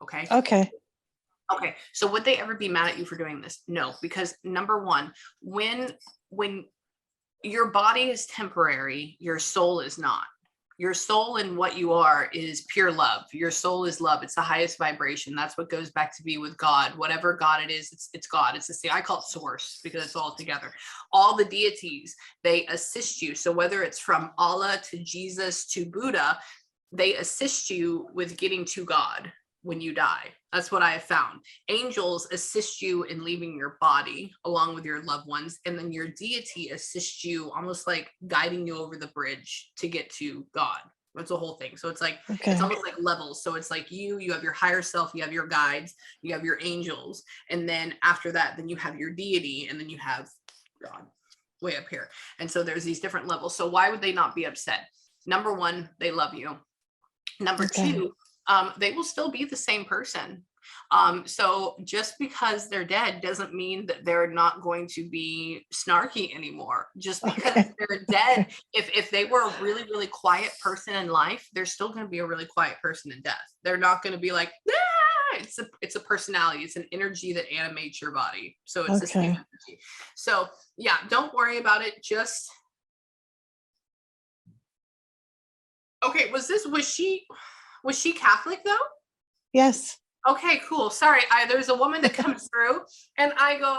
Okay. Okay. Okay. So would they ever be mad at you for doing this? No, because number one, when your body is temporary, your soul is not. Your soul and what you are is pure love. Your soul is love. It's the highest vibration. That's what goes back to be with God. Whatever God it is, it's God. It's the same. I call it source because it's all together. All the deities, they assist you. So whether it's from Allah to Jesus to Buddha, they assist you with getting to God when you die. That's what I have found. Angels assist you in leaving your body along with your loved ones. And then your deity assists you almost like guiding you over the bridge to get to God. That's the whole thing. So it's like, it's Okay. almost like levels. So it's like you have your higher self, you have your guides, you have your angels. And then after that, then you have your deity, and then you have God way up here. And so there's these different levels. So why would they not be upset? Number one, they love you. Number Okay. two, they will still be the same person. So just because they're dead doesn't mean that they're not going to be snarky anymore. Just because Okay. they're dead, if they were a really, really quiet person in life, they're still going to be a really quiet person in death. They're not going to be like, ah! It's a personality. It's an energy that animates your body. So it's the same Okay. energy. So yeah, don't worry about it. Just okay. Was she Catholic though? Yes. Okay, cool. Sorry, there's a woman that comes through, and I go,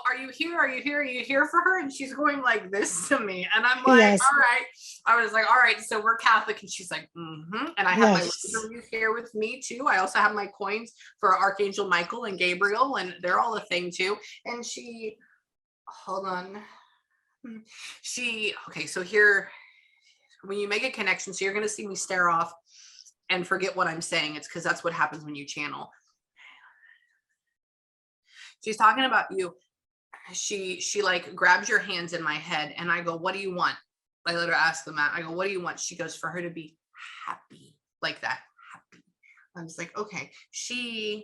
are you here? Are you here? Are you here for her? And she's going like this to me, and I'm like, Yes. all right. I was like, all right, so we're Catholic, and she's like, mm-hmm. And I have my Yes. rosaries here with me too. I also have my coins for Archangel Michael and Gabriel, and they're all a thing too. And she, hold on, okay, so here, when you make a connection, so you're gonna see me stare off and forget what I'm saying. It's because that's what happens when you channel. She's talking about you. She like grabs your hands in my head, and I go, what do you want? I let her ask them that. I go, what do you want? She goes, for her to be happy, like that. Happy. I was like, okay. She's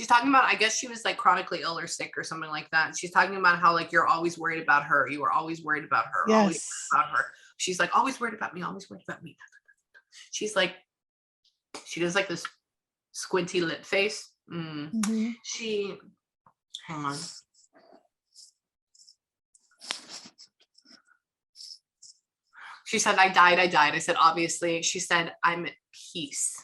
talking about, I guess she was like chronically ill or sick or something like that. And she's talking about how like you're always worried about her. You were always worried about her, always Yes. worried about her. She's like, always worried about me, always worried about me. She's like, she does like this squinty lip face. Mm-hmm. She, hang on. She said, I died. I said, obviously. She said, I'm at peace.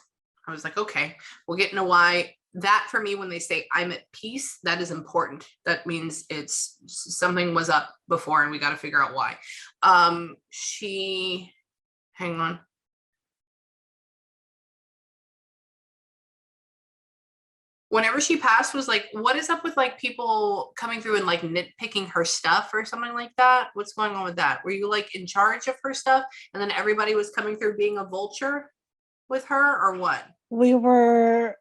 I was like, okay, we'll get into why. That for me, when they say I'm at peace, that is important. That means it's something was up before and we got to figure out why. Hang on. Whenever she passed was like, what is up with like people coming through and like nitpicking her stuff or something like that? What's going on with that? Were you like in charge of her stuff and then everybody was coming through being a vulture with her, or what? We were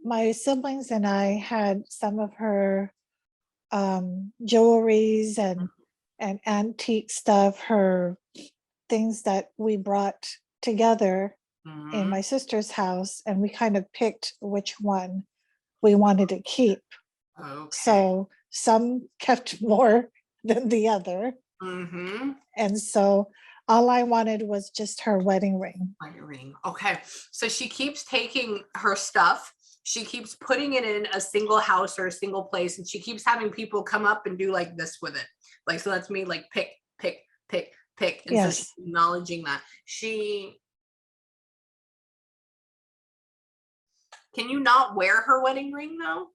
my siblings and I had some of her jewelries and antique stuff, her things that we brought together in my sister's house, and we kind of picked which one we wanted to keep. Okay. So some kept more than the other. And so all I wanted was just her wedding ring. Okay. So she keeps taking her stuff. She keeps putting it in a single house or a single place, and she keeps having people come up and do like this with it. Like, so that's me like pick. And Yes. so she's acknowledging that. Can you not wear her wedding ring though?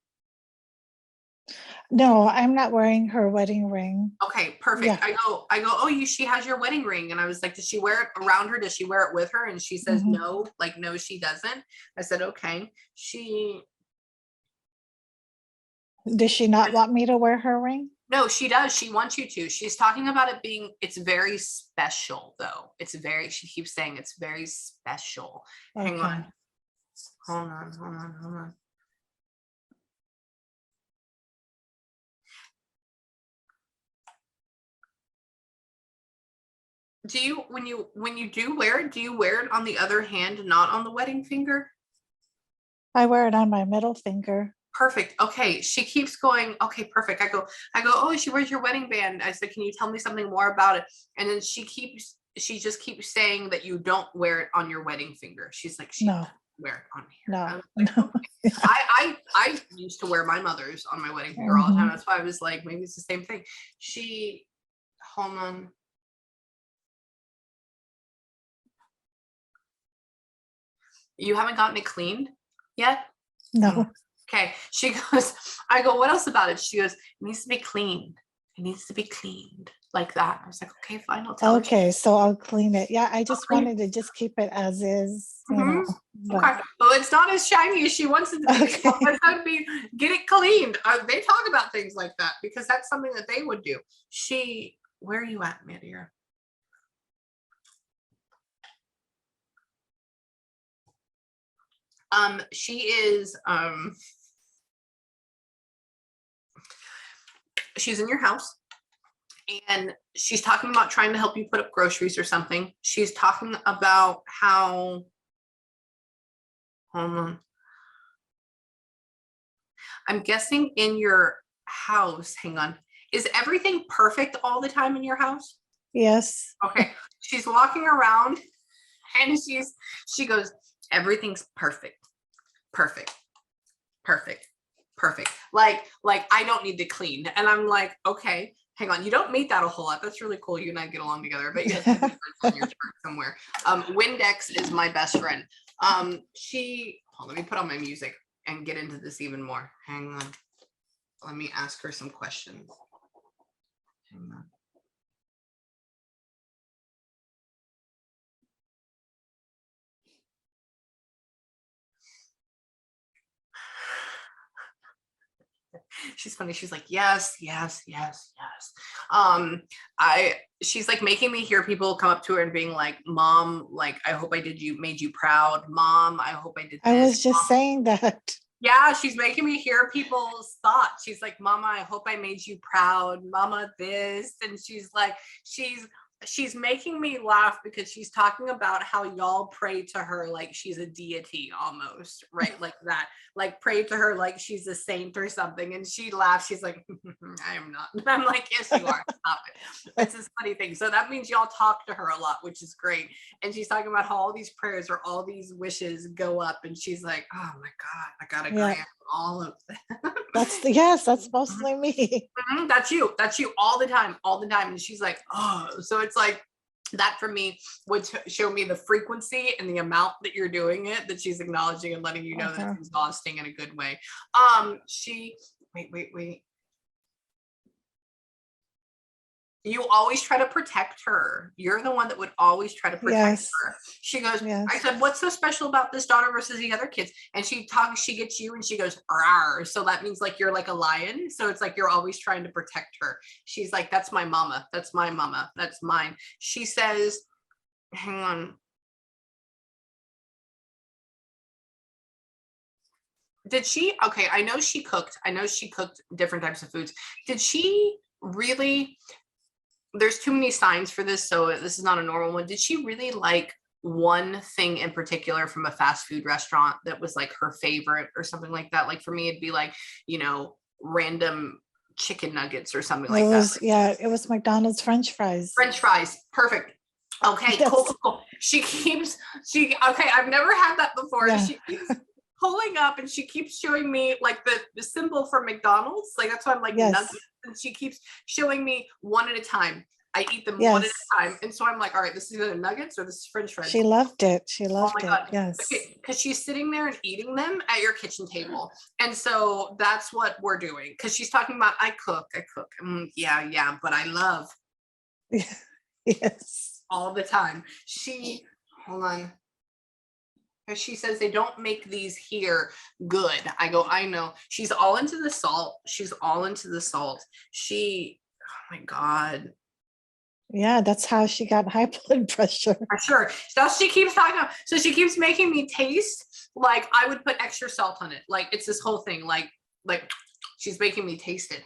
No, I'm not wearing her wedding ring. Okay, perfect. Yeah. I go, oh, she has your wedding ring. And I was like, does she wear it around her? Does she wear it with her? And she says, no, like, no, she doesn't. I said, okay. Does she not want me to wear her ring? No, she does. She wants you to. She's talking about it being, it's very special though. She keeps saying it's very special. Okay. Hang on. Hold on. Do you, when you do wear it, do you wear it on the other hand, not on the wedding finger? I wear it on my middle finger. Perfect. Okay. She keeps going, okay, perfect. I go, oh, she wears your wedding band. I said, can you tell me something more about it? And then she keeps she just keeps saying that you don't wear it on your wedding finger. She's like, she No, doesn't wear it on here. no, I was like, no. okay. I used to wear my mother's on my wedding finger all the time. That's why I was like, maybe it's the same thing. Hold on. You haven't gotten it cleaned yet? No. Okay. She goes, I go, what else about it? She goes, it needs to be cleaned. It needs to be cleaned like that. I was like, okay, fine. I'll tell her. Okay, so I'll clean it. Yeah, I just wanted to just keep it as is, you know. But Okay. Well, it's not as shiny as she wants it to be. Okay. It's gonna be, get it cleaned. They talk about things like that because that's something that they would do. Where are you at, my dear? She is, she's in your house and she's talking about trying to help you put up groceries or something. She's talking about how, hold on. I'm guessing in your house, hang on, is everything perfect all the time in your house? yes. Okay. She's walking around and she goes, everything's perfect, perfect, perfect, perfect. Like I don't need to clean. And I'm like, okay, hang on. You don't meet that a whole lot. That's really cool. You and I get along together, but you have to on your chart somewhere. Windex is my best friend. Let me put on my music and get into this even more. Hang on. Let me ask her some questions. Hang on. She's funny. She's like, yes, yes, yes, yes. She's like making me hear people come up to her and being like, Mom, like, I hope I made you proud. Mom, I hope I did this. I was just Mom. saying that. Yeah, she's making me hear people's thoughts. She's like, Mama, I hope I made you proud. Mama, this. And she's like, she's making me laugh because she's talking about how y'all pray to her like she's a deity almost, right? Like that, like pray to her like she's a saint or something. And she laughs. She's like, I am not. And I'm like, yes, you are. Stop it. It's this funny thing. So that means y'all talk to her a lot, which is great. And she's talking about how all these prayers or all these wishes go up. And she's like, oh my God, I got to grant all of them. That's mostly me. That's you all the time. And she's like, oh, so it's like that for me would show me the frequency and the amount that you're doing it, that she's acknowledging and letting you know that it's exhausting in a good way. Wait. You always try to protect her. You're the one that would always try to protect her. She goes, I said, what's so special about this daughter versus the other kids? And she gets you and she goes, rawr. So that means like you're like a lion. So it's like you're always trying to protect her. She's like, that's my mama. That's my mama. That's mine. She says, hang on. Okay, I know she cooked different types of foods. Did she really, there's too many signs for this, so this is not a normal one. Did she really like one thing in particular from a fast food restaurant that was like her favorite or something like that? Like for me, it'd be like, random chicken nuggets or something like that. Yeah, it was McDonald's French fries. French fries. Perfect. Okay, yes. Cool. Okay, I've never had that before. Yeah. She keeps pulling up and she keeps showing me like the symbol for McDonald's. Like that's why I'm like, nuggets. And she keeps showing me one at a time. I eat them one at a time. And so I'm like, all right, this is either nuggets or this is French fries. She loved it. She loved it. God. Yes. Because she's sitting there and eating them at your kitchen table. And so that's what we're doing. Because she's talking about, I cook. Yeah, but I love. Yes. All the time. Hold on. She says they don't make these here good. I go, I know. She's all into the salt. Oh my God. Yeah, that's how she got high blood pressure. For sure. So she keeps talking about, so she keeps making me taste like I would put extra salt on it. Like it's this whole thing. Like she's making me taste it.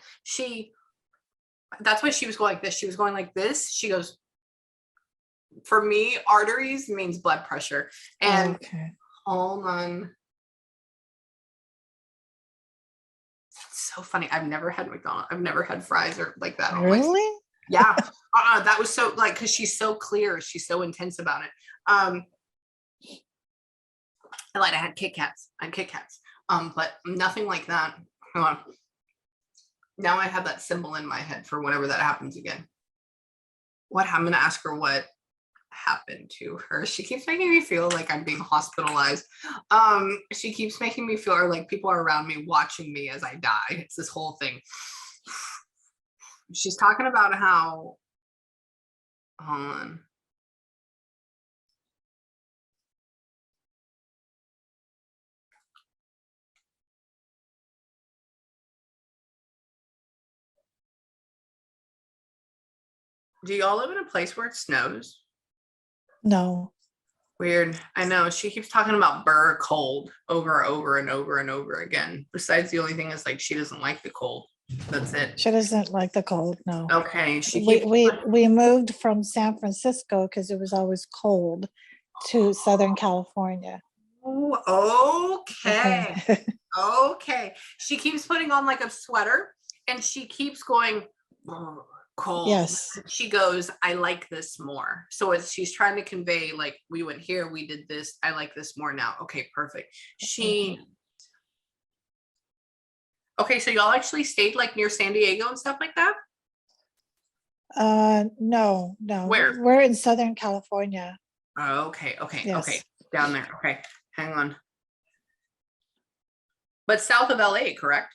That's why she was going like this. She was going like this. She goes, for me, arteries means blood pressure. And hold on. That's so funny. I've never had McDonald's. I've never had fries or like that. Really? Yeah. That was so like, cause she's so clear. She's so intense about it. I lied, I had Kit Kats. I had Kit Kats. But nothing like that. Hold on. Now I have that symbol in my head for whenever that happens again. I'm gonna ask her what happened to her. She keeps making me feel like I'm being hospitalized. She keeps making me feel like people are around me watching me as I die. It's this whole thing. She's talking about how, hold on. Do y'all live in a place where it snows? No. Weird. I know. She keeps talking about burr cold over and over and over and over again. Besides, the only thing is like she doesn't like the cold. That's it. She doesn't like the cold. No. Okay. We moved from San Francisco because it was always cold to Southern California. Oh, okay. Okay. She keeps putting on like a sweater and she keeps going, oh, cold. Yes. She goes, I like this more. So it's she's trying to convey like we went here, we did this, I like this more now. Okay, perfect. Okay, so y'all actually stayed like near San Diego and stuff like that? No. Where? We're in Southern California. Okay. Yes. Okay. Down there. Okay. Hang on. But south of LA, correct?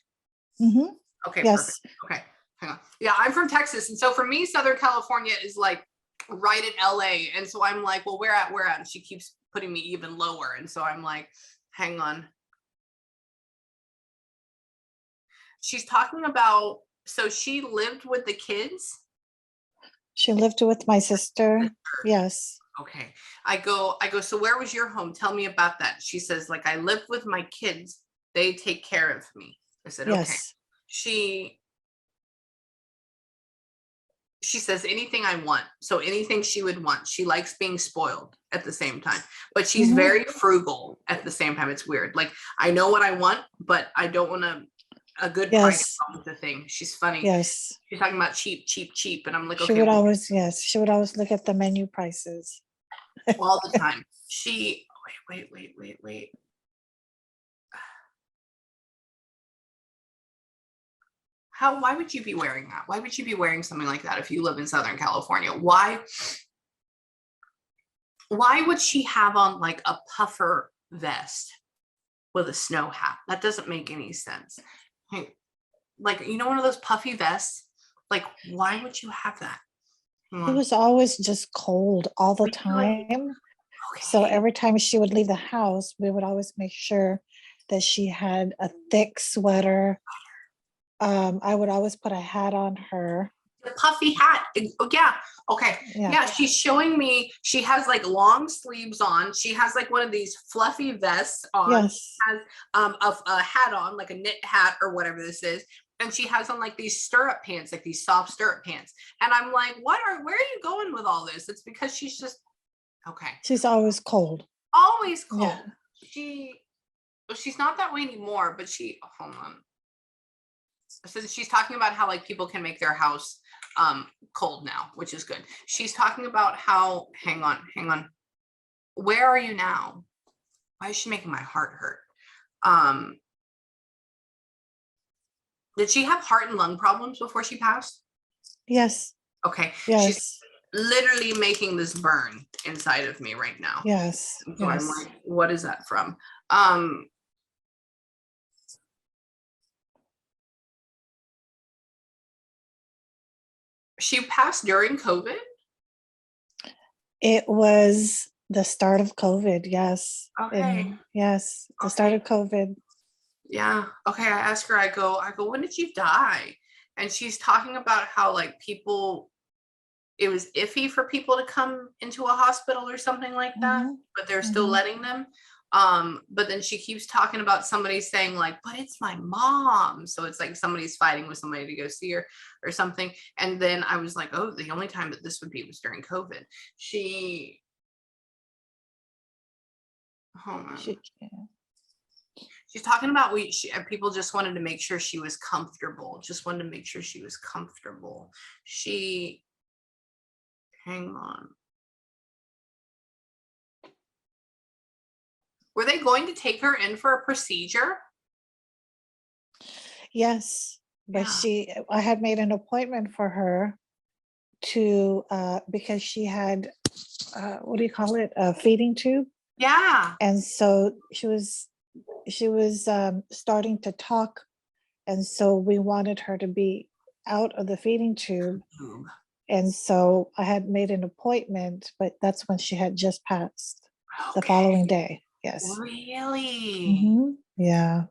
Mm-hmm. Okay, yes. perfect. Okay. Hang on. Yeah, I'm from Texas. And so for me, Southern California is like right at LA. And so I'm like, well, where at? And she keeps putting me even lower. And so I'm like, hang on. She's talking about, so she lived with the kids? She lived with my sister. Yes. Okay. I go, so where was your home? Tell me about that. She says, like, I live with my kids. They take care of me. I said, yes. Okay. She says anything I want. So anything she would want. She likes being spoiled at the same time, but she's very frugal at the same time. It's weird. Like I know what I want, but I don't want a good price on the thing. She's funny. Yes. She's talking about cheap. And I'm like, she would always look at the menu prices. All the time. Wait. Why would you be wearing that? Why would you be wearing something like that if you live in Southern California? Why would she have on like a puffer vest with a snow hat? That doesn't make any sense. Like, you know, one of those puffy vests, like, why would you have that? It was always just cold all the time. Okay. So every time she would leave the house, we would always make sure that she had a thick sweater. I would always put a hat on her. The puffy hat. Yeah. Okay. Yeah. She's showing me, she has like long sleeves on. She has like one of these fluffy vests on. Yes. She has a hat on, like a knit hat or whatever this is. And she has on like these stirrup pants, like these soft stirrup pants. And I'm like, where are you going with all this? It's because she's just, okay. She's always cold. Always cold. Yeah. She's not that way anymore, but hold on. So she's talking about how like people can make their house cold now, which is good. She's talking about how, hang on. Where are you now? Why is she making my heart hurt? Did she have heart and lung problems before she passed? Yes. Okay. Yes. She's literally making this burn inside of me right now. Yes. So I'm like, what is that from? She passed during COVID? It was the start of COVID, yes. Okay. Yes, the start of COVID. Yeah. Okay. I asked her, I go, when did you die? And she's talking about how like it was iffy for people to come into a hospital or something like that, but they're still letting them. But then she keeps talking about somebody saying like, but it's my mom. So it's like somebody's fighting with somebody to go see her or something. And then I was like, oh, the only time that this would be was during COVID. Hold on. She's talking about people just wanted to make sure she was comfortable. Just wanted to make sure she was comfortable. Hang on. Were they going to take her in for a procedure? Yes, but Yeah. I had made an appointment for her to, because she had, what do you call it? A feeding tube. Yeah. And so she was starting to talk. And so we wanted her to be out of the feeding tube. And so I had made an appointment, but that's when she had just passed the following day. Yes. Really? Yeah.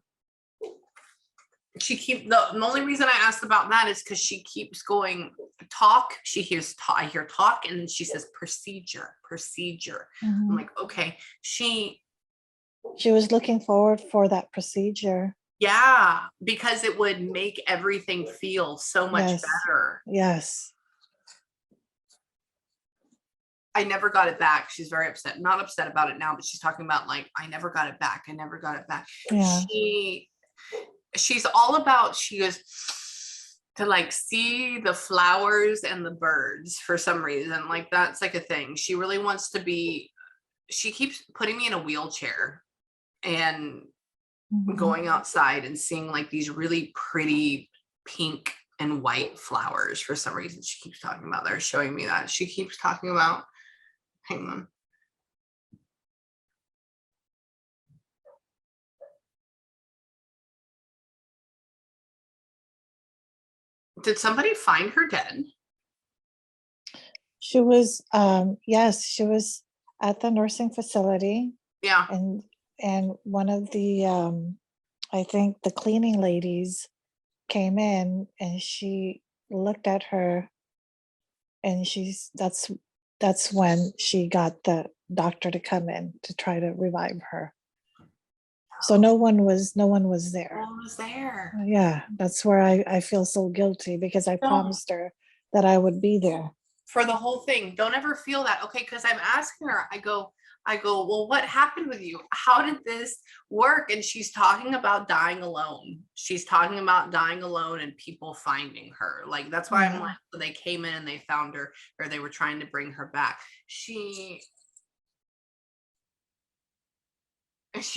The only reason I asked about that is because she keeps going talk. She hears I hear talk, and she says procedure. I'm like, okay. She was looking forward for that procedure. Yeah, because it would make everything feel so much better. Yes. I never got it back. She's very upset. Not upset about it now, but she's talking about like, I never got it back. I never got it back. Yeah. She's all about, she goes to like see the flowers and the birds for some reason. Like that's like a thing. She really wants to be, she keeps putting me in a wheelchair and going outside and seeing like these really pretty pink and white flowers for some reason. She keeps talking about, they're showing me that. She keeps talking about, hang on. Did somebody find her dead? She was, yes, she was at the nursing facility. Yeah. And one of the, I think the cleaning ladies came in and she looked at her, and that's when she got the doctor to come in to try to revive her. So no one was there. No one was there. Yeah, that's where I feel so guilty, because I promised her that I would be there for the whole thing. Don't ever feel that. Okay, because I'm asking her, I go, well, what happened with you? How did this work? And she's talking about dying alone. She's talking about dying alone and people finding her. Like, that's why I'm like, so they came in and they found her, or they were trying to bring her back. She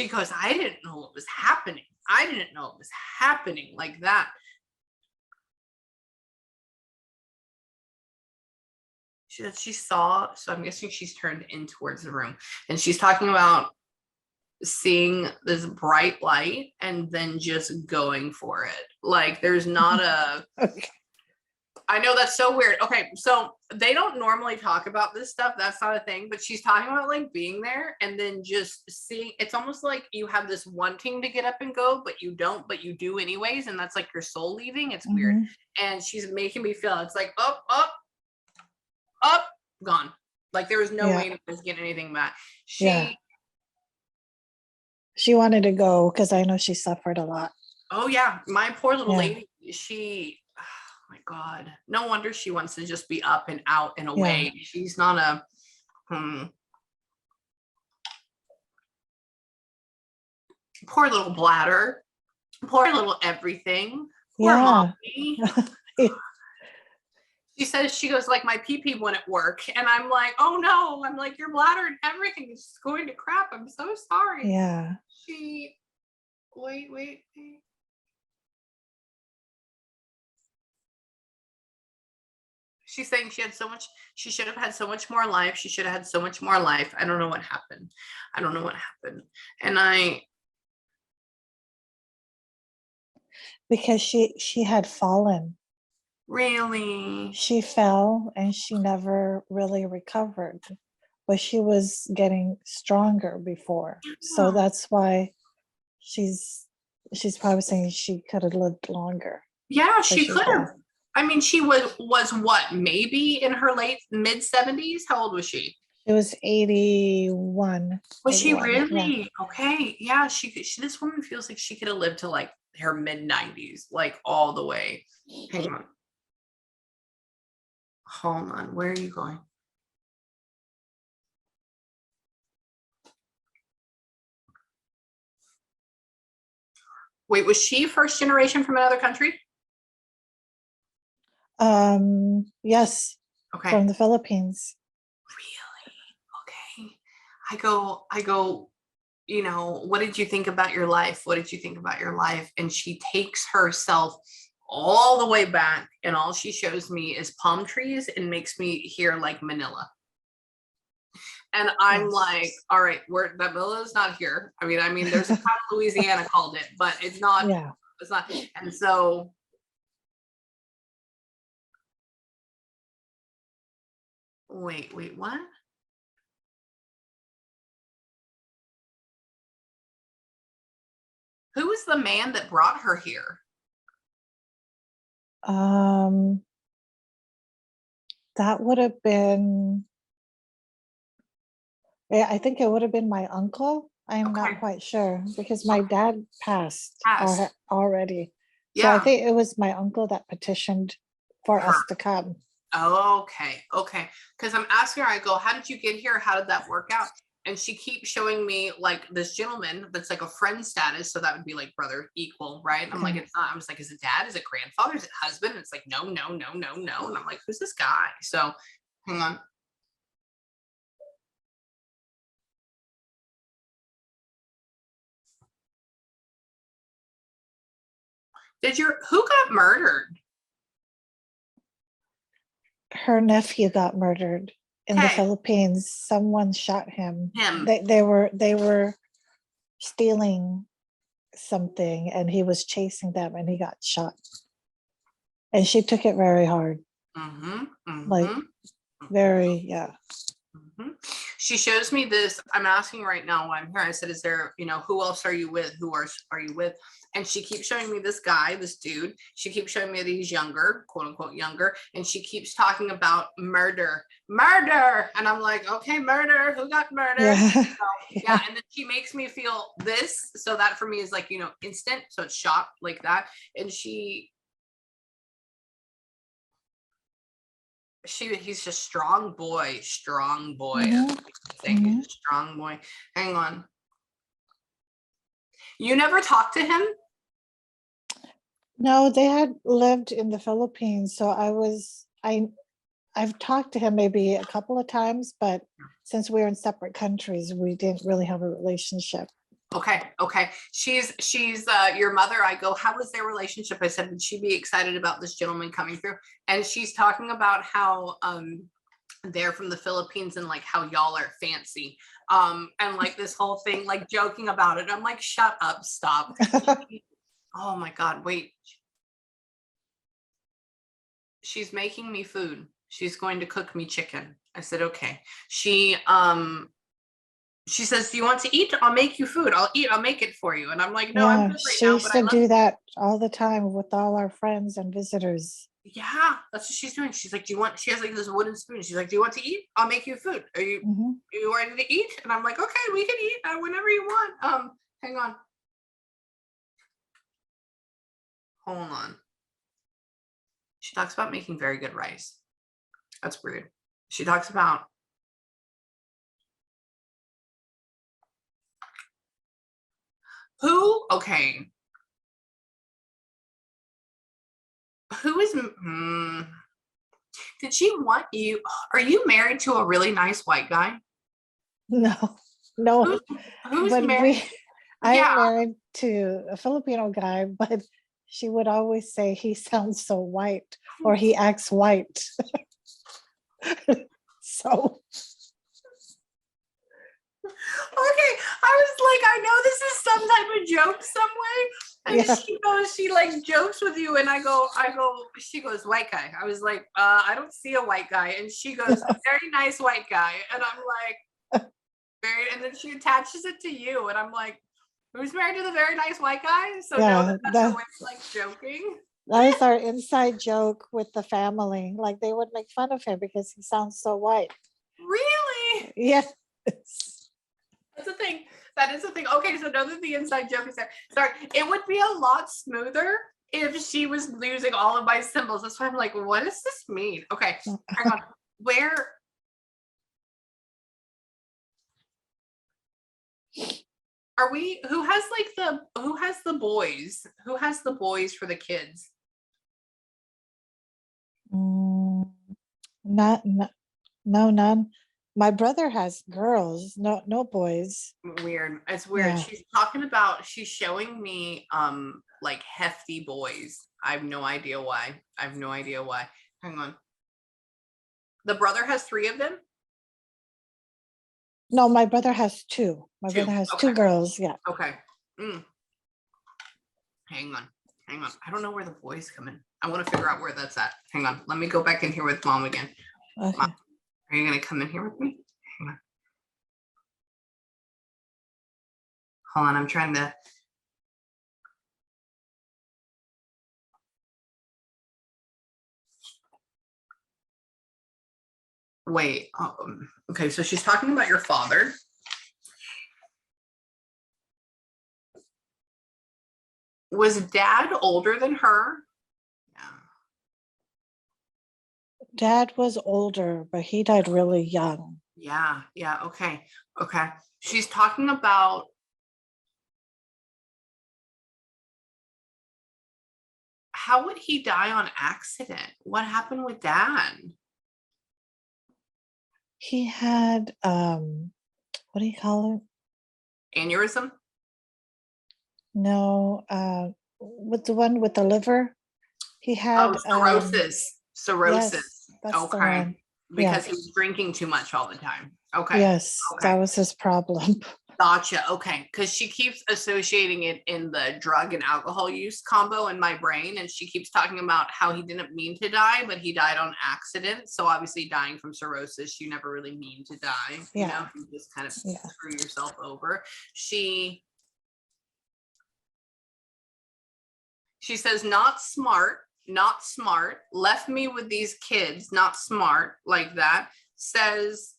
goes, I didn't know what was happening. I didn't know it was happening like that. She saw, so I'm guessing she's turned in towards the room, and she's talking about seeing this bright light and then just going for it. Like there's not a okay. I know that's so weird. Okay, so they don't normally talk about this stuff. That's not a thing, but she's talking about like being there and then just seeing. It's almost like you have this wanting to get up and go, but you don't, but you do anyways, and that's like your soul leaving. It's weird. And she's making me feel it's like up, gone. Like there was no way to get anything back. She wanted to go because I know she suffered a lot. Oh yeah, my poor little lady. Oh my God, no wonder she wants to just be up and out and away. She's not a poor little bladder, poor little everything. Poor mommy. She says, she goes like, my pee-pee wouldn't work. And I'm like, oh no. I'm like, your bladder and everything is just going to crap. I'm so sorry. Yeah. Wait. She's saying she should have had so much more life. She should have had so much more life. I don't know what happened. And because she had fallen. Really? She fell and she never really recovered, but she was getting stronger before. So that's why she's probably saying she could have lived longer. Yeah, she could have. I mean, she was what, maybe in her mid 70s? How old was she? It was 81. Was she really? Yeah. Okay. Yeah, this woman feels like she could have lived to like her mid 90s, like all the way. Hang on. Hold on. Where are you going? Wait, was she first generation from another country? Yes, Okay. from the Philippines. Really? Okay. I go, what did you think about your life? What did you think about your life? And she takes herself all the way back, and all she shows me is palm trees and makes me hear like Manila. And I'm like, Yes. all right, that Manila's not here. I mean, there's a town in Louisiana called it, but it's not. Yeah. It's not. And so, wait, what? Who was the man that brought her here? That would have been, yeah, I think it would have been my uncle. I'm not Okay. quite sure because my dad passed already. So I Yeah. think it was my uncle that petitioned for Her. us to come. Okay. Because I'm asking her, I go, how did you get here? How did that work out? And she keeps showing me like this gentleman that's like a friend status. So that would be like brother equal, right? I'm like, Okay. it's not. I was like, is it dad? Is it grandfather? Is it husband? And it's like, no. And I'm like, who's this guy? So hang on. Who got murdered? Her nephew got murdered in the Okay. Philippines. Someone shot him. Him. They were stealing something and he was chasing them and he got shot. And she took it very hard. Like very, yeah. She shows me this. I'm asking right now why I'm here. I said, is there, who else are you with? Who are you with? And she keeps showing me this guy, this dude. She keeps showing me that he's younger, quote unquote younger. And she keeps talking about murder. And I'm like, okay, murder. Who got murdered? Yeah. So, yeah. And then she makes me feel this. So that for me is like, instant. So it's shot like that. And he's a strong boy. Mhm. He's a strong boy. Hang on. You never talked to him? No, they had lived in the Philippines. So I've talked to him maybe a couple of times, but since we're in separate countries, we didn't really have a relationship. Okay. She's your mother. I go, how was their relationship? I said, would she be excited about this gentleman coming through? And she's talking about how they're from the Philippines and like how y'all are fancy. And like this whole thing, like joking about it. I'm like, shut up, stop. Oh my God, wait. She's making me food. She's going to cook me chicken. I said, okay. She says, do you want to eat? I'll make you food. I'll make it for you. And I'm like, no, I'm good right she now, used but I to love do that all the time with all our friends and visitors. Yeah, that's what she's doing. She's like, she has like this wooden spoon. She's like, do you want to eat? I'll make you food. Are you ready to eat? And I'm like, okay, we can eat whenever you want. Hang on. Hold on. She talks about making very good rice. That's weird. She talks about who is did she want you? Are you married to a really nice white guy? No, Who's but married? I'm married to a Filipino guy, but she would always say he sounds so white or he acts white. So Okay, I was like, I know this is some type of joke some way. And yeah. she like jokes with you, and she goes, white guy. I was like, I don't see a white guy. And she goes, very nice white guy. And I'm like, and then she attaches it to you, and I'm like, who's married to the very nice white guy? So Yeah, that's her way of like joking. that was our inside joke with the family. Like they would make fun of him because he sounds so white. Really? Yes. That's the thing. That is the thing. Okay, so know that the inside joke is there. Sorry, it would be a lot smoother if she was losing all of my symbols. That's why I'm like, what does this mean? Okay, hang on. Where? who has the boys? Who has the boys for the kids? Not, no, none. My brother has girls, no boys. Weird. It's weird. Yeah. She's showing me like hefty boys. I have no idea why. Hang on. The brother has 3 of them? No, my brother has 2. My Two. brother has Okay. 2 girls. Yeah. Okay. Hang on. I don't know where the boys come in. I want to figure out where that's at. Hang on. Let me go back in here with mom again. Okay. Mom, are you going to come in here with me? Hang on. Hold on. I'm trying to. Wait. Okay. So she's talking about your father. Was dad older than her? Yeah. Dad was older, but he died really young. Yeah. Okay. She's talking about how would he die on accident? What happened with dad? He had what do you call it? Aneurysm? No, with the one with the liver. He had Cirrhosis. Yes, that's the Okay. one. Because Yeah. he was drinking too much all the time. Okay. Yes, Okay. that was his problem. Gotcha. Okay. Because she keeps associating it in the drug and alcohol use combo in my brain. And she keeps talking about how he didn't mean to die, but he died on accident. So obviously dying from cirrhosis, you never really mean to die. You know, you just kind of screw yourself over. She says, not smart, left me with these kids, not smart, like that. Says,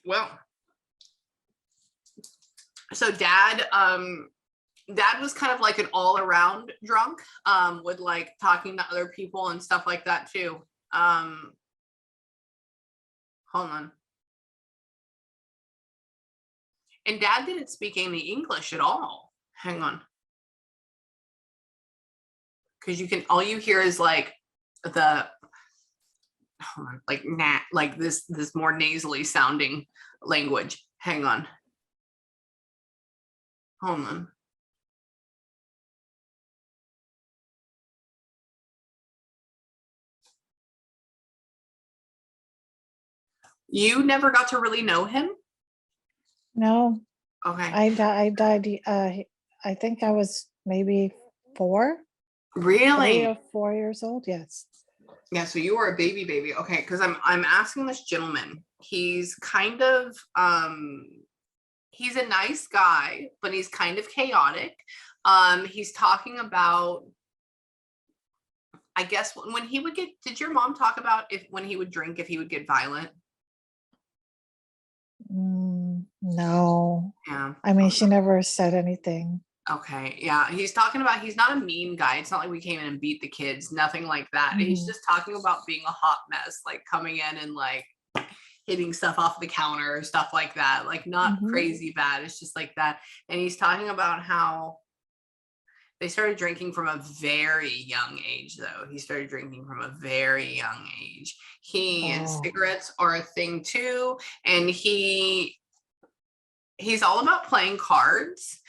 well, so dad was kind of like an all-around drunk, with like talking to other people and stuff like that too. Hold on. And dad didn't speak any English at all. Hang on. Because all you hear is like like this more nasally sounding language. Hang on. Hold on. You never got to really know him? No. Okay. I died. I think I was maybe 4. Really? 3 or 4 years old. Yes. Yeah. So you were a baby. Okay. Because I'm asking this gentleman. He's kind of he's a nice guy, but he's kind of chaotic. He's talking about, I guess, when he would get. Did your mom talk about when he would drink, if he would get violent? No. Yeah. I mean, she never said anything. Okay. Yeah. He's talking about, he's not a mean guy. It's not like we came in and beat the kids, nothing like that. He's just talking about being a hot mess, like coming in and like hitting stuff off the counter, stuff like that. Like not crazy bad. It's just like that. And he's talking about how they started drinking from a very young age, though. He started drinking from a very young age. And cigarettes are a thing too. And he's all about playing cards.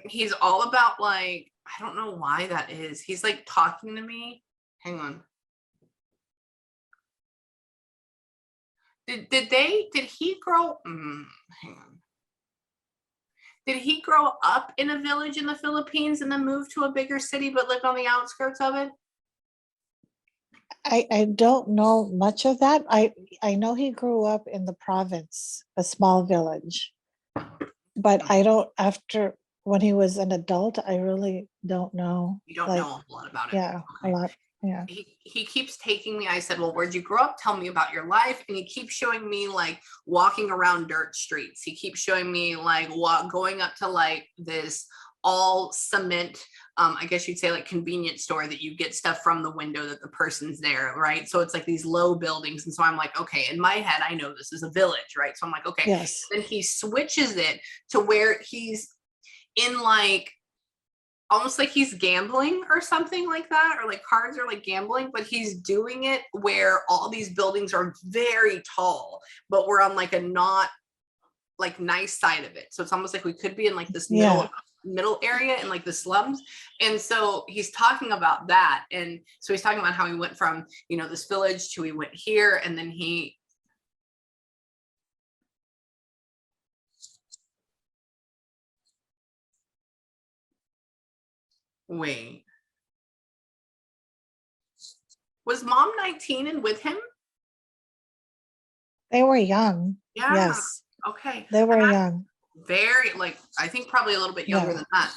He's all about like, I don't know why that is. He's like talking to me. Hang on. Did he grow? Hang on. Did he grow up in a village in the Philippines and then move to a bigger city but lived on the outskirts of it? I don't know much of that. I know he grew up in the province, a small village. But I don't, after when he was an adult, I really don't know. You don't know a lot about it. Yeah, okay. A lot. Yeah. He keeps taking me. I said, well, where'd you grow up? Tell me about your life. And he keeps showing me like walking around dirt streets. He keeps showing me like going up to like this all cement, I guess you'd say like convenience store that you get stuff from the window that the person's there, right? So it's like these low buildings. And so I'm like, okay, in my head, I know this is a village, right? So I'm like, okay. Yes. Then he switches it to where he's in like, almost like he's gambling or something like that, or like cards are like gambling, but he's doing it where all these buildings are very tall, but we're on like a not like nice side of it. So it's almost like we could be in like this middle area in like the slums. And so he's talking about that. And so he's talking about how he went from, you know, this village to he went here, and then he wait. Was mom 19 and with him? They were young. Yeah. Yes. Okay. They were young. Very, like, I think probably a little bit younger than that.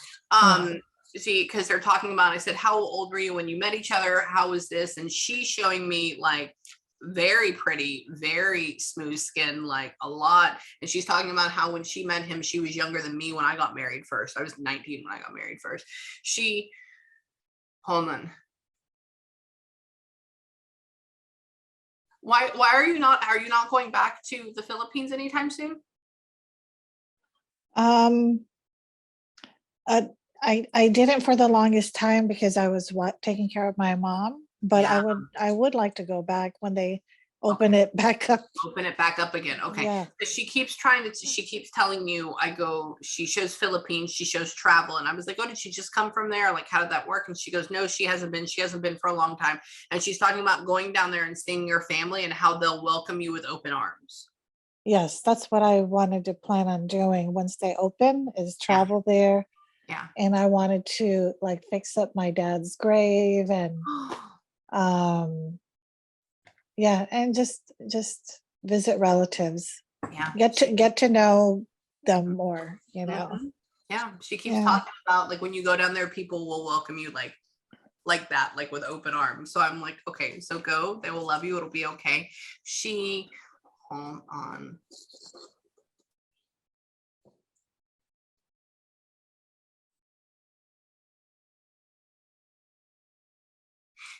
See, because they're talking about, I said, how old were you when you met each other? How was this? And she's showing me like very pretty, very smooth skin, like a lot. And she's talking about how when she met him, she was younger than me when I got married first. I was 19 when I got married first. Hold on. Why are you not going back to the Philippines anytime soon? I didn't for the longest time because I was taking care of my mom, but I would like to go back when they open it back up. Open it back up again. Okay. Yeah. She keeps telling you, she shows Philippines, she shows travel. And I was like, oh, did she just come from there? Like, how did that work? And she goes, no, she hasn't been for a long time. And she's talking about going down there and seeing your family and how they'll welcome you with open arms. Yes, that's what I wanted to plan on doing once they open, is travel there. Yeah. And I wanted to like fix up my dad's grave and yeah, and just visit relatives. Yeah. Get to know them more, you know. Mm-hmm. Yeah. She keeps talking about like when you go down there, people will welcome you like that, like with open arms. So I'm like, okay, so go, they will love you, it'll be okay. Hold on.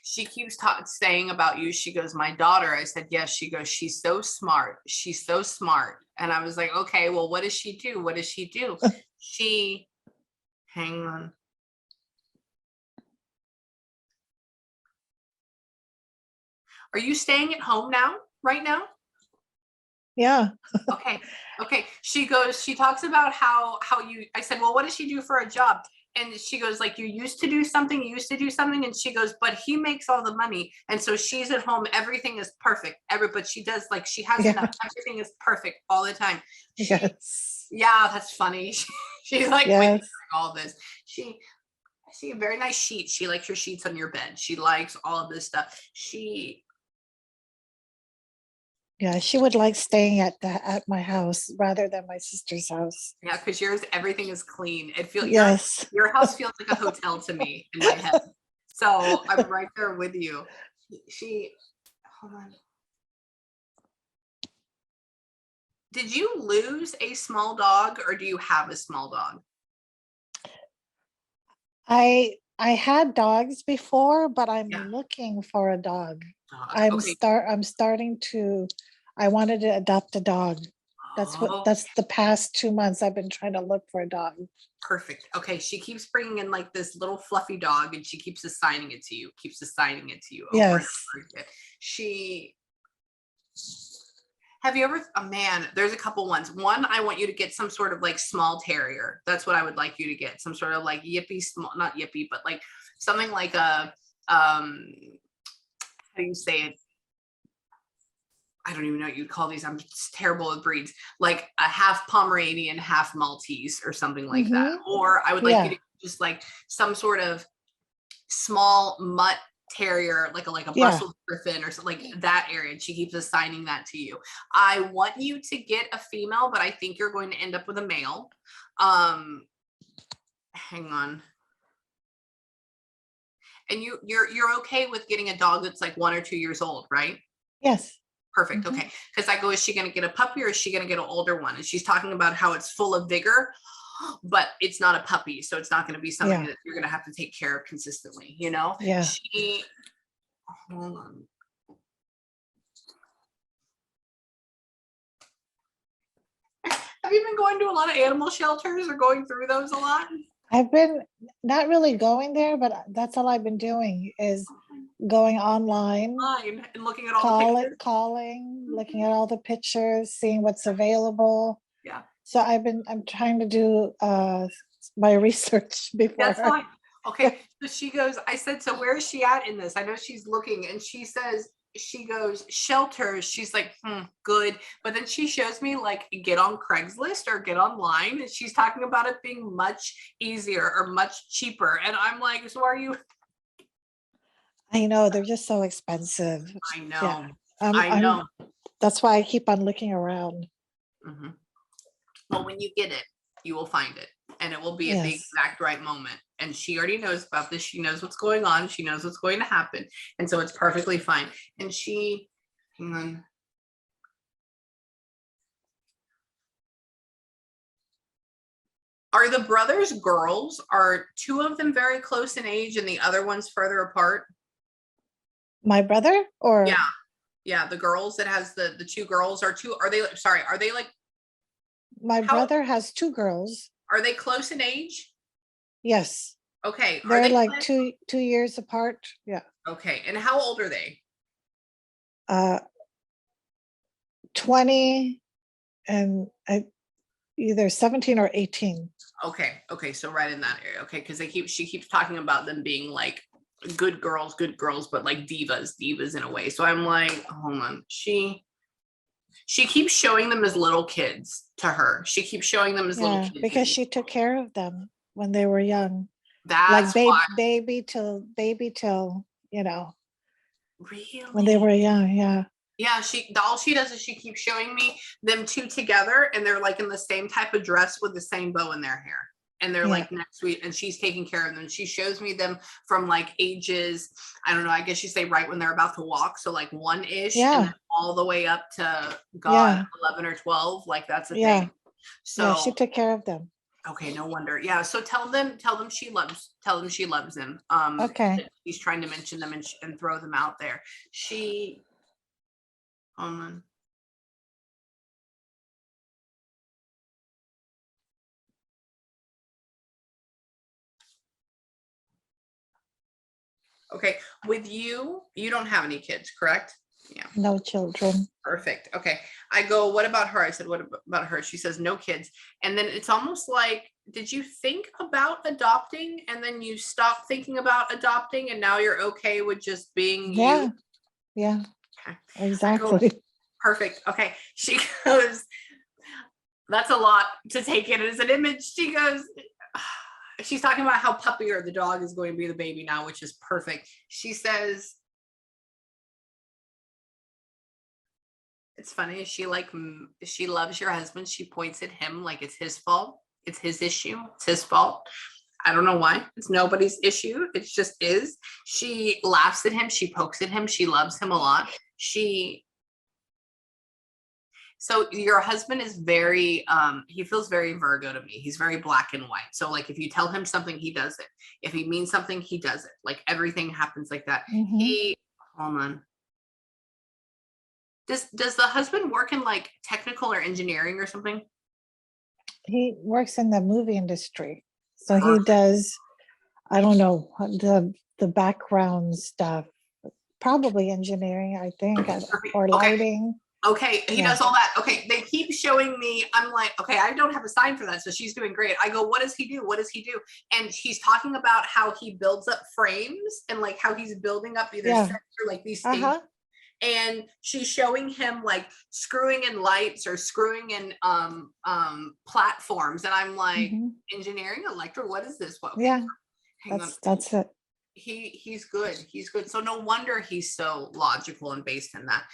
She keeps saying about you. She goes, my daughter. I said, yes. She goes, she's so smart. She's so smart. And I was like, okay, well, what does she do? What does she do? Hang on. Are you staying at home right now? Yeah. Okay. She talks about how I said, well, what does she do for a job? And she goes, like, you used to do something. And she goes, but he makes all the money. And so she's at home. Everything is perfect. But she does, like, she has enough. Everything is perfect all the time. Yes. Yeah, that's funny. She's like, yes. All this. I see a very nice sheet. She likes your sheets on your bed. She likes all of this stuff. Yeah, she would like staying at my house rather than my sister's house. Yeah, because yours, everything is clean. It feels your house feels like a hotel to me in my head. So I'm right there with you. Hold on. Did you lose a small dog, or do you have a small dog? I had dogs before, but I'm looking for a dog. I'm starting to. I wanted to adopt a dog. That's the past 2 months I've been trying to look for a dog. Perfect. Okay, she keeps bringing in like this little fluffy dog, and she keeps assigning it to you. Yes. Have you ever? Oh man, there's a couple ones. One, I want you to get some sort of like small terrier. That's what I would like you to get. Some sort of like yippy, small, not yippy, but like something like a how do you say it? I don't even know what you'd call these. I'm terrible with breeds. Like a half Pomeranian, half Maltese, or something like that. Or I would like you to just like some sort of small mutt terrier, like a Brussels Griffin or something like that area. And she keeps assigning that to you. I want you to get a female, but I think you're going to end up with a male. Hang on. And you're okay with getting a dog that's like 1 or 2 years old, right? Yes. Perfect. Okay. Because I go, is she going to get a puppy or is she going to get an older one? And she's talking about how it's full of vigor. but it's not a puppy, so it's not going to be something Yeah. that you're going to have to take care of consistently, you know? Yeah. She, hold on. Have you been going to a lot of animal shelters or going through those a lot? I've been not really going there, but that's all I've been doing is going online, Fine. And looking at all the pictures. calling, looking at all the pictures, seeing what's available. Yeah. So I'm trying to do my research before. That's fine. Okay. So she goes, I said, so where is she at in this? I know she's looking, and she says, she goes, shelters. She's like, good. But then she shows me like, get on Craigslist or get online. And she's talking about it being much easier or much cheaper. And I'm like, so are you? I know, they're just so expensive. I know. Yeah. I know. That's why I keep on looking around. Mm-hmm. Well, when you get it, you will find it, and it will be at the exact right moment. And she already knows about this. She knows what's going on. She knows what's going to happen. And so it's perfectly fine. And she, hang on. Are the brothers girls? Are two of them very close in age and the other one's further apart? My brother or? Yeah. Yeah. The girls that has the two girls are they like? My brother has two girls. Are they close in age? Yes. Okay. They're like 2 years apart. Yeah. Okay. And how old are they? 20 and either 17 or 18. Okay. Okay. So right in that area. Okay. Because she keeps talking about them being like good girls, but like divas in a way. So I'm like, hold on. She keeps showing them as little kids to her. She keeps showing them as little kids. Because she took care of them when they were young. That's like why. baby till, you know. Really? When they were young, yeah. Yeah, all she does is she keeps showing me them two together, and they're like in the same type of dress with the same bow in their hair. And they're like next week, and she's taking care of them. She shows me them from like ages, I don't know, I guess you say right when they're about to walk. So like 1-ish, and then all the way up to 11 or 12. Like that's a thing. So she took care of them. Okay, no wonder. Yeah, so tell them she loves them. Okay. He's trying to mention them and throw them out there. Okay, with you don't have any kids, correct? Yeah. No children. Perfect. Okay. I go, what about her? I said, what about her? She says, no kids. And then it's almost like, did you think about adopting and then you stopped thinking about adopting and now you're okay with just being you? Yeah. Okay. Exactly. Perfect. Okay. She goes, that's a lot to take in as an image. She goes, she's talking about how puppier the dog is going to be the baby now, which is perfect. She says, it's funny. She loves your husband. She points at him like it's his fault. It's his issue. It's his fault. I don't know why. It's nobody's issue. It just is. She laughs at him. She pokes at him. She loves him a lot. So your husband is very, he feels very Virgo to me. He's very black and white. So like, if you tell him something, he does it. If he means something, he does it. Like everything happens like that. Hold on. Does the husband work in like technical or engineering or something? He works in the movie industry. So he does, I don't know, the background stuff, probably engineering, I think, or lighting. Okay, he does all that. Okay, they keep showing me, I'm like, okay, I don't have a sign for that, so she's doing great. I go, what does he do? What does he do? And he's talking about how he builds up frames and like how he's building up either sets or like these stages. And she's showing him like screwing in lights or screwing in platforms. And I'm like, engineering, electric, what is this? What? Yeah, that's it. He's good. He's good. So no wonder he's so logical and based in that.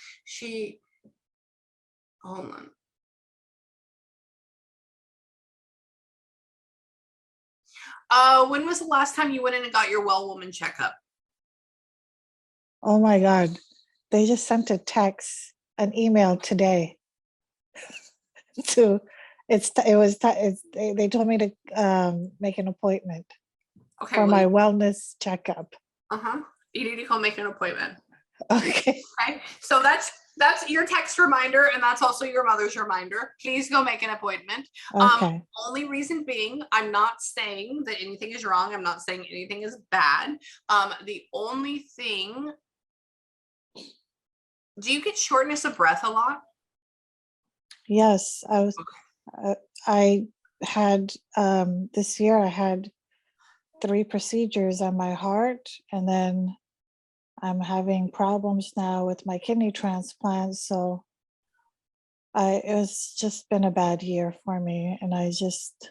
Hold on. When was the last time you went in and got your well woman checkup? Oh my God. They just sent an email today to They told me to make an appointment Okay, for well, my wellness checkup. you need to go make an appointment. Okay. Okay, so that's your text reminder, and that's also your mother's reminder. Please go make an appointment. Okay. Only reason being, I'm not saying that anything is wrong. I'm not saying anything is bad. The only thing, do you get shortness of breath a lot? Yes, I had this year I had 3 procedures on my heart, and then I'm having problems now with my kidney transplant. So it was just been a bad year for me, and I just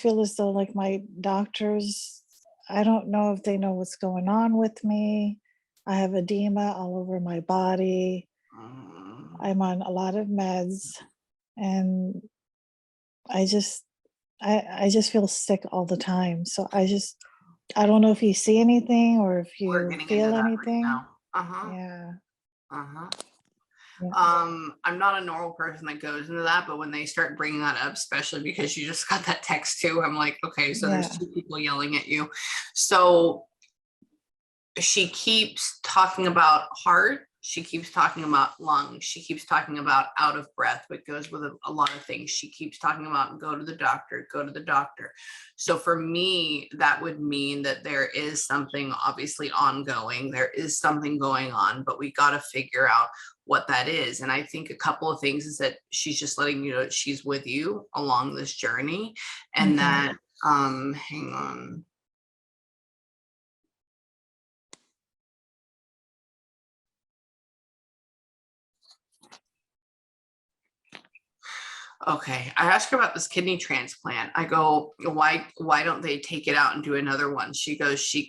feel as though like my doctors, I don't know if they know what's going on with me. I have edema all over my body. I'm on a lot of meds, and I just feel sick all the time. So I don't know if you see anything or if We're you getting into feel that right anything. now. Yeah. I'm not a normal person that goes into that, but when they start bringing that up, especially because you just got that text too, I'm like, okay, so there's 2 people yelling at you. So she keeps talking about heart. She keeps talking about lungs. She keeps talking about out of breath, which goes with a lot of things. She keeps talking about go to the doctor, go to the doctor. So for me, that would mean that there is something obviously ongoing. There is something going on, but we got to figure out what that is. And I think a couple of things is that she's just letting you know that she's with you along this journey, and that, hang on. Okay, I asked her about this kidney transplant. I go, why don't they take it out and do another one? She goes, she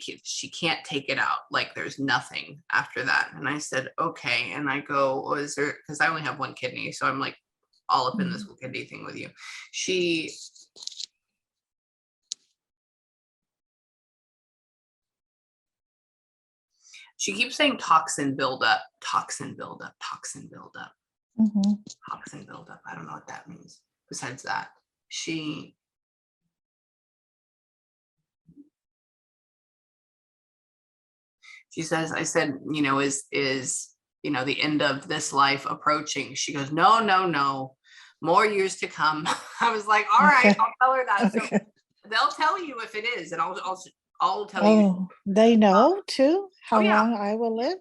can't take it out. Like there's nothing after that. And I said, okay. And I go, well, is there, because I only have 1 kidney, so I'm like all up in this whole kidney thing with you. She keeps saying toxin buildup, toxin buildup, toxin buildup. Toxin buildup. I don't know what that means. Besides that, she says, I said, is the end of this life approaching? She goes, no, more years to come. I was like, all right, I'll tell her that. So they'll tell you if it is, and I'll tell you. They know too how yeah. long I will live.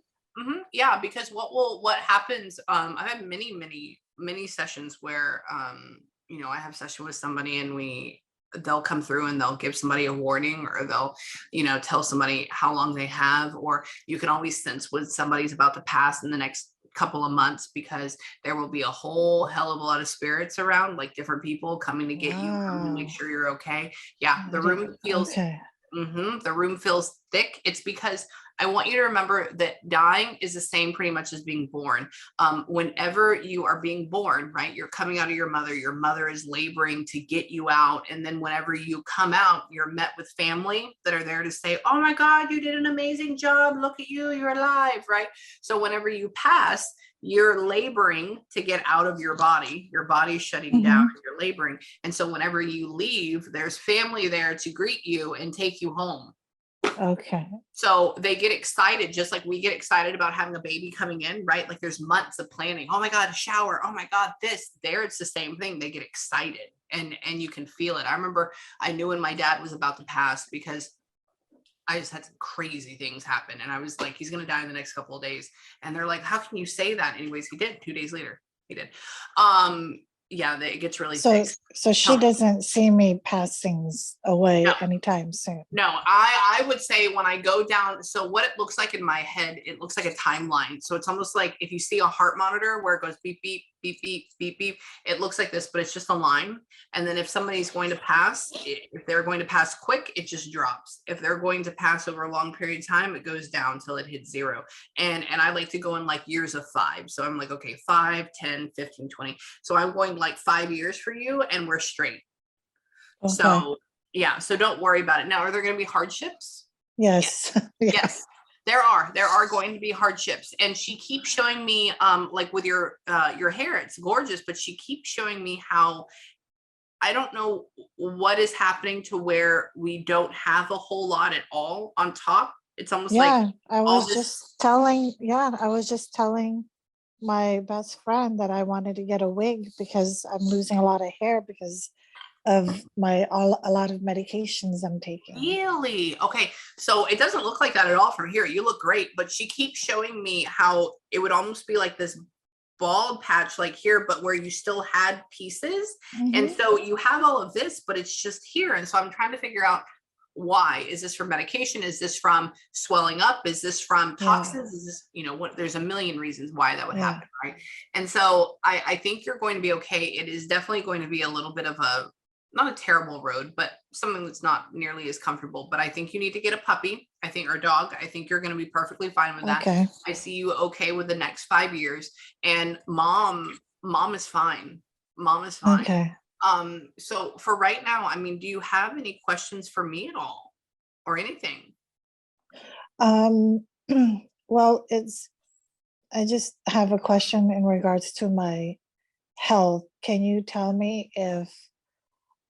Yeah, because what happens, I've had many sessions where I have a session with somebody, and they'll come through and they'll give somebody a warning, or they'll tell somebody how long they have, or you can always sense when somebody's about to pass in the next couple of months, because there will be a whole hell of a lot of spirits around, like different people coming to get you, coming to make sure you're okay. The room feels the room feels thick. It's because I want you to remember that dying is the same pretty much as being born. Whenever you are being born, right, you're coming out of your mother is laboring to get you out. And then whenever you come out, you're met with family that are there to say, oh my God, you did an amazing job. Look at you, you're alive, right? So whenever you pass, you're laboring to get out of your body's shutting down, you're laboring. And so whenever you leave, there's family there to greet you and take you home. Okay. So they get excited, just like we get excited about having a baby coming in, right? Like there's months of planning. Oh my God, a shower. Oh my God, this, there, it's the same thing. They get excited, and you can feel it. I remember I knew when my dad was about to pass, because I just had some crazy things happen. And I was like, he's going to die in the next couple of days. And they're like, how can you say that? Anyways, he did. 2 days later, he did. It gets really thick. So she doesn't see me passing away anytime soon. No, I would say when I go down, so what it looks like in my head, it looks like a timeline. So it's almost like if you see a heart monitor where it goes beep, beep, beep, beep, beep, beep, it looks like this, but it's just a line. And then if somebody's going to pass, if they're going to pass quick, it just drops. If they're going to pass over a long period of time, it goes down till it hits 0. And I like to go in like years of 5. So I'm like, okay, 5, 10, 15, 20. So I'm going like 5 years for you, and we're straight. Okay. So yeah, so don't worry about it. Now, are there going to be hardships? Yes. Yes, there are going to be hardships. And she keeps showing me, like with your hair, it's gorgeous, but she keeps showing me how I don't know what is happening to where we don't have a whole lot at all on top. It's almost like Yeah, I all was this. just telling my best friend that I wanted to get a wig because I'm losing a lot of hair because of a lot of medications I'm taking. Really? Okay. So it doesn't look like that at all from here. You look great, but she keeps showing me how it would almost be like this bald patch like here, but where you still had pieces. And Mhm. so you have all of this, but it's just here. And so I'm trying to figure out why. Is this from medication? Is this from swelling up? Is this from Yeah, toxins? Is this, what, there's a million reasons why that would yeah, happen, right? And so I think you're going to be okay. It is definitely going to be a little bit of a, not a terrible road, but something that's not nearly as comfortable. But I think you need to get a puppy, I think, or a dog. I think you're going to be perfectly fine with that. okay, I see you okay with the next 5 years. And mom is fine. Mom is fine. okay. So for right now, I mean, do you have any questions for me at all or anything? Um, well, I just have a question in regards to my health. Can you tell me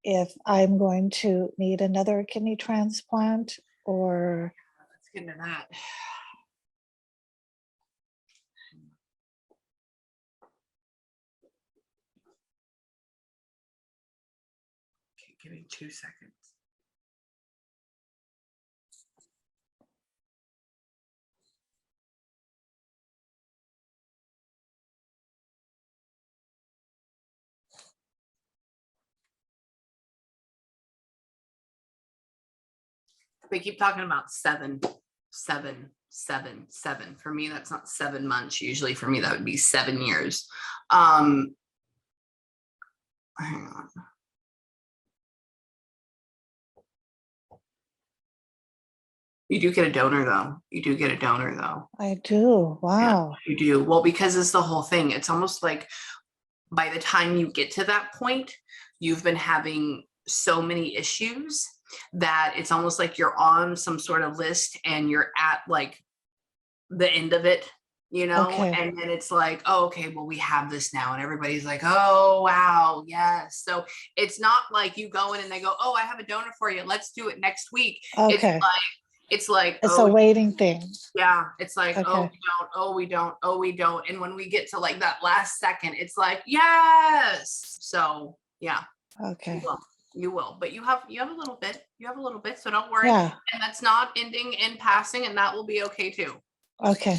if I'm going to need another kidney transplant or Let's get into that. Okay, give me 2 seconds. They keep talking about 7. For me, that's not 7 months. Usually for me, that would be 7 years. Hang on. You do get a donor though. I do? Yeah, Wow. you do. Well, because it's the whole thing. It's almost like by the time you get to that point, you've been having so many issues that it's almost like you're on some sort of list and you're at like the end of it, Okay. and then it's like, oh, okay, well, we have this now. And everybody's like, oh, wow, yes. So it's not like you go in and they go, oh, I have a donor for you. Let's do it next week. Okay. It's like, It's a oh, waiting thing. yeah. It's like, oh, Okay. we don't, oh, we don't, oh, we don't. And when we get to like that last second, it's like, yes. So yeah, you Okay. will. You will. But you have a little bit. You have a little bit. So don't worry. Yeah. And that's not ending in passing, and that will be okay too. Okay.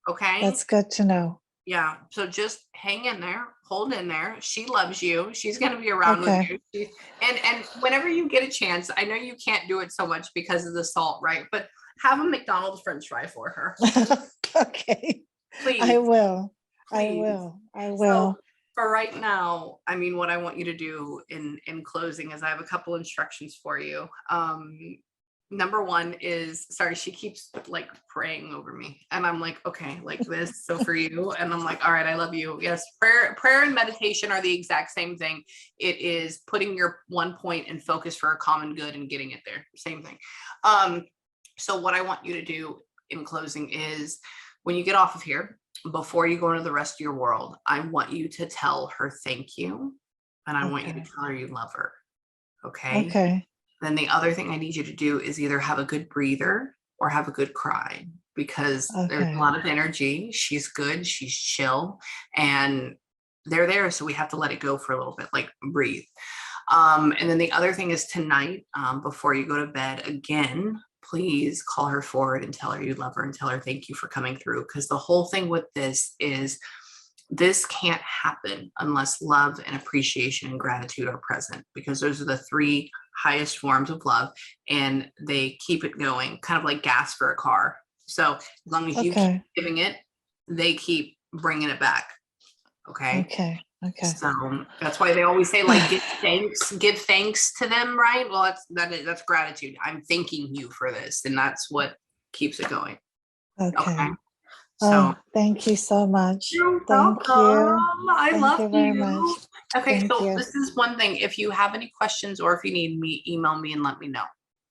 Okay. That's good to know. Yeah. So just hang in there, hold in there. She loves you. She's going to be around with Okay. you. And whenever you get a chance, I know you can't do it so much because of the salt, right? But have a McDonald's French fry for her. Okay. Please. I will. I Please. will. I So will. for right now, I mean, what I want you to do in closing is I have a couple instructions for you. Number one is, sorry, she keeps like praying over me, and I'm like, okay, like this. So for you, and I'm like, all right, I love you. Yes, prayer and meditation are the exact same thing. It is putting your one point and focus for a common good and getting it there. Same thing. So what I want you to do in closing is when you get off of here, before you go into the rest of your world, I want you to tell her thank you, and I want you to Okay. tell her you love her. Okay. Okay. Then the other thing I need you to do is either have a good breather or have a good cry, because there's a Okay. lot of energy. She's good. She's chill, and they're there. So we have to let it go for a little bit, like breathe. And then the other thing is tonight, before you go to bed again, please call her forward and tell her you love her and tell her thank you for coming through. Because the whole thing with this is this can't happen unless love and appreciation and gratitude are present, because those are the three highest forms of love, and they keep it going, kind of like gas for a car. So as long as you keep Okay. giving it, they keep bringing it back. Okay. Okay. Okay. So that's why they always say, like, give thanks to them, right? Well, that's gratitude. I'm thanking you for this, and that's what keeps it going. Okay. Okay. So Thank you so much. you're Thank welcome. you. I Thank love you very you. much. Okay, Thank so you. this is one thing. If you have any questions or if you need me, email me and let me know.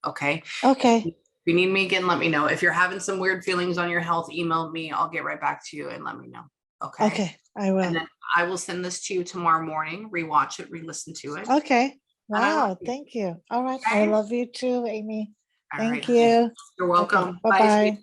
Okay. Okay. If you need me again, let me know. If you're having some weird feelings on your health, email me. I'll get right back to you and let me know. Okay. Okay. I And will. then I will send this to you tomorrow morning. Rewatch it, re-listen to it. Okay. And I love Wow, you. thank you. All right. I Okay? love you too, Amy. All right, Thank honey. you. You're Okay, welcome. Bye, bye-bye. sweetie.